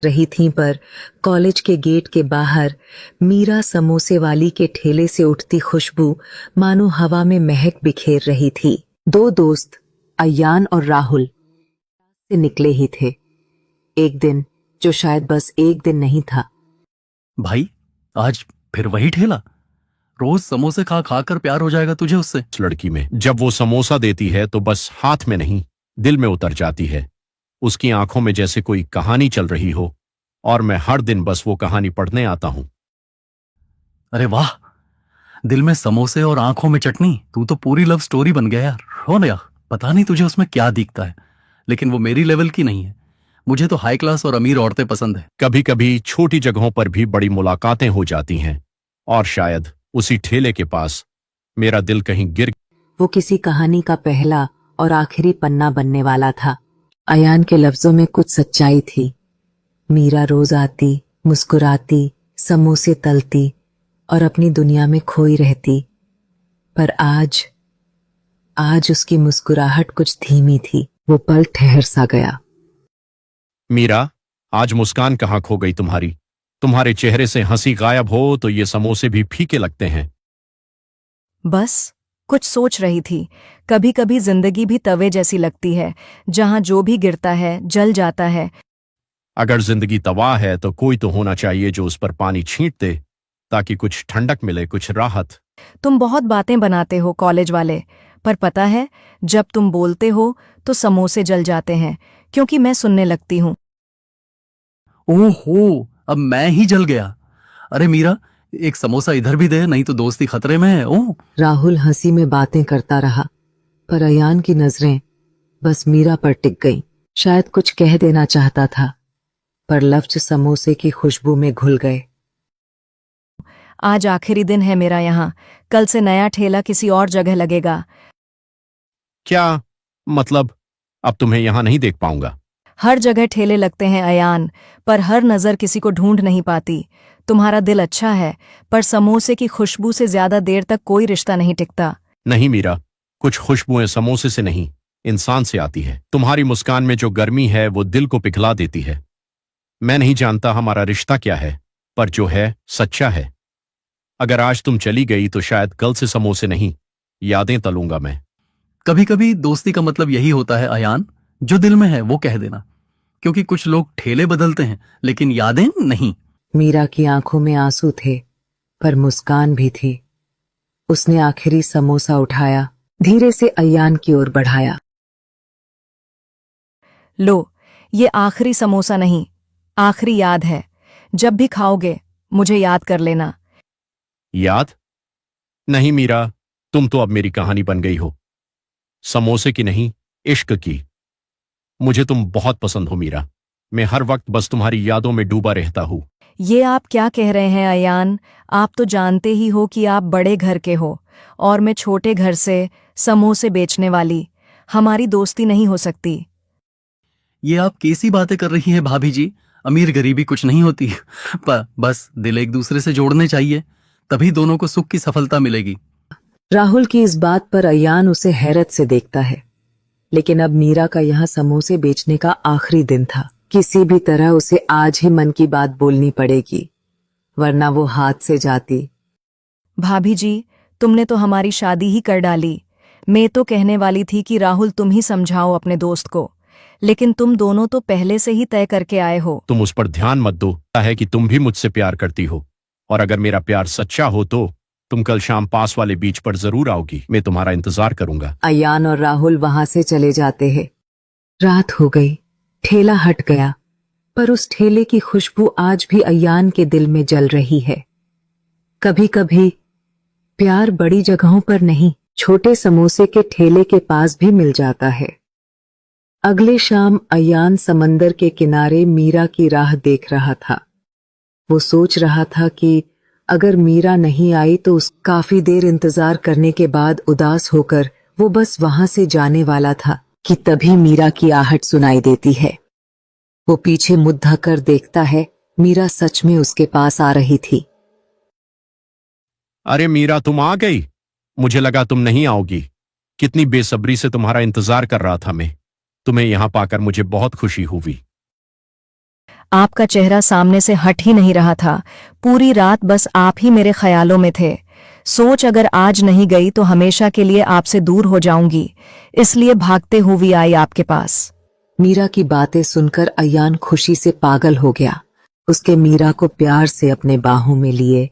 रही थीं, पर कॉलेज के गेट के बाहर मीरा समोसे वाली के ठेले से उठती खुशबू मानो हवा में महक बिखेर रही थी। दो दोस्त अयान और राहुल से निकले ही थे। एक दिन जो शायद बस एक दिन नहीं था। भाई, आज फिर वही ठेला? रोज समोसे खा खा कर प्यार हो जाएगा तुझे उससे? इस लड़की में जब वो समोसा देती है तो बस हाथ में नहीं, दिल में उतर जाती है। उसकी आंखों में जैसे कोई कहानी चल रही हो, और मैं हर दिन बस वो कहानी पढ़ने आता हूं। अरे वाह, दिल में समोसे और आंखों में चटनी, तू तो पूरी लव स्टोरी बन गया यार। हो ना यार, पता नहीं तुझे उसमें क्या दिखता है, लेकिन वो मेरी लेवल की नहीं है। मुझे तो हाई क्लास और अमीर औरतें पसंद है। कभी कभी छोटी जगहों पर भी बड़ी मुलाकातें हो जाती हैं, और शायद उसी ठेले के पास मेरा दिल कहीं गिर। वो किसी कहानी का पहला और आखिरी पन्ना बनने वाला था। अयान के लफ्जों में कुछ सच्चाई थी। मीरा रोज आती, मुस्कुराती, समोसे तलती और अपनी दुनिया में खोई रहती, पर आज उसकी मुस्कुराहट कुछ धीमी थी। वो पल ठहर सा गया। मीरा, आज मुस्कान कहाँ खो गई तुम्हारी? तुम्हारे चेहरे से हंसी गायब हो तो ये समोसे भी फीके लगते हैं। बस कुछ सोच रही थी। कभी कभी जिंदगी भी तवे जैसी लगती है, जहां जो भी गिरता है जल जाता है। अगर जिंदगी तवा है तो कोई तो होना चाहिए जो उस पर पानी छींट दे, ताकि कुछ ठंडक मिले, कुछ राहत। तुम बहुत बातें बनाते हो कॉलेज वाले, पर पता है जब तुम बोलते हो तो समोसे जल जाते हैं, क्योंकि मैं सुनने लगती हूँ। ओहो, अब मैं ही जल गया। अरे मीरा, एक समोसा इधर भी दे, नहीं तो दोस्ती खतरे में है। ओह, राहुल हंसी में बातें करता रहा, पर अयान की नजरें बस मीरा पर टिक गईं। शायद कुछ कह देना चाहता था, पर लफ्ज समोसे की खुशबू में घुल गए। आज आखिरी दिन है मेरा यहाँ। कल से नया ठेला किसी और जगह लगेगा। क्या मतलब? अब तुम्हें यहां नहीं देख पाऊंगा। हर जगह ठेले लगते हैं अयान, पर हर नज़र किसी को ढूंढ नहीं पाती। तुम्हारा दिल अच्छा है, पर समोसे की खुशबू से ज्यादा देर तक कोई रिश्ता नहीं टिकता। नहीं मीरा, कुछ खुशबुएं समोसे से नहीं, इंसान से आती है। तुम्हारी मुस्कान में जो गर्मी है वो दिल को पिघला देती है। मैं नहीं जानता हमारा रिश्ता क्या है, पर जो है सच्चा है। अगर आज तुम चली गई तो शायद कल से समोसे नहीं, यादें तलूंगा मैं। कभी कभी दोस्ती का मतलब यही होता है अयान, जो दिल में है वो कह देना। क्योंकि कुछ लोग ठेले बदलते हैं, लेकिन यादें नहीं। मीरा की आंखों में आंसू थे, पर मुस्कान भी थी। उसने आखिरी समोसा उठाया, धीरे से अयान की ओर बढ़ाया। लो, ये आखिरी समोसा नहीं, आखिरी याद है। जब भी खाओगे मुझे याद कर लेना। याद? नहीं मीरा, तुम तो अब मेरी कहानी बन गई हो। समोसे की नहीं, इश्क की। मुझे तुम बहुत पसंद हो मीरा। मैं हर वक्त बस तुम्हारी यादों में डूबा रहता हूं। ये आप क्या कह रहे हैं अयान? आप तो जानते ही हो कि आप बड़े घर के हो और मैं छोटे घर से समोसे बेचने वाली। हमारी दोस्ती नहीं हो सकती। ये आप कैसी बातें कर रही हैं भाभी जी? अमीर गरीबी कुछ नहीं होती। बस दिल एक दूसरे से जोड़ने चाहिए, तभी दोनों को सुख की सफलता मिलेगी। राहुल की इस बात पर अयान उसे हैरत से देखता है, लेकिन अब मीरा का यहाँ समोसे बेचने का आखिरी दिन था। किसी भी तरह उसे आज ही मन की बात बोलनी पड़ेगी, वरना वो हाथ से जाती। भाभी जी, तुमने तो हमारी शादी ही कर डाली। मैं तो कहने वाली थी कि राहुल तुम ही समझाओ अपने दोस्त को, लेकिन तुम दोनों तो पहले से ही तय करके आए हो। तुम उस पर ध्यान मत दो। है कि तुम भी मुझसे प्यार करती हो, और अगर मेरा प्यार सच्चा हो तो तुम कल शाम पास वाले बीच पर जरूर आओगी। मैं तुम्हारा इंतजार करूंगा। अयान और राहुल वहां से चले जाते हैं। रात हो गई, ठेला हट गया, पर उस ठेले की खुशबू आज भी अयान के दिल में जल रही है। कभी कभी प्यार बड़ी जगहों पर नहीं, छोटे समोसे के ठेले के पास भी मिल जाता है। अगले शाम अयान समंदर के किनारे मीरा की राह देख रहा था। वो सोच रहा था कि अगर मीरा नहीं आई तो काफी देर इंतजार करने के बाद उदास होकर वो बस वहां से जाने वाला था कि तभी मीरा की आहट सुनाई देती है। वो पीछे मुड़ कर देखता है, मीरा सच में उसके पास आ रही थी। अरे मीरा, तुम आ गई। मुझे लगा तुम नहीं आओगी। कितनी बेसब्री से तुम्हारा इंतजार कर रहा था मैं। तुम्हें यहां पाकर मुझे बहुत खुशी हुई। आपका चेहरा सामने से हट ही नहीं रहा था। पूरी रात बस आप ही मेरे ख्यालों में थे। सोच अगर आज नहीं गई तो हमेशा के लिए आपसे दूर हो जाऊंगी, इसलिए भागते हुए आई आपके पास। मीरा की बातें सुनकर अयान खुशी से पागल हो गया। उसके मीरा को प्यार से अपने बाहों में लिए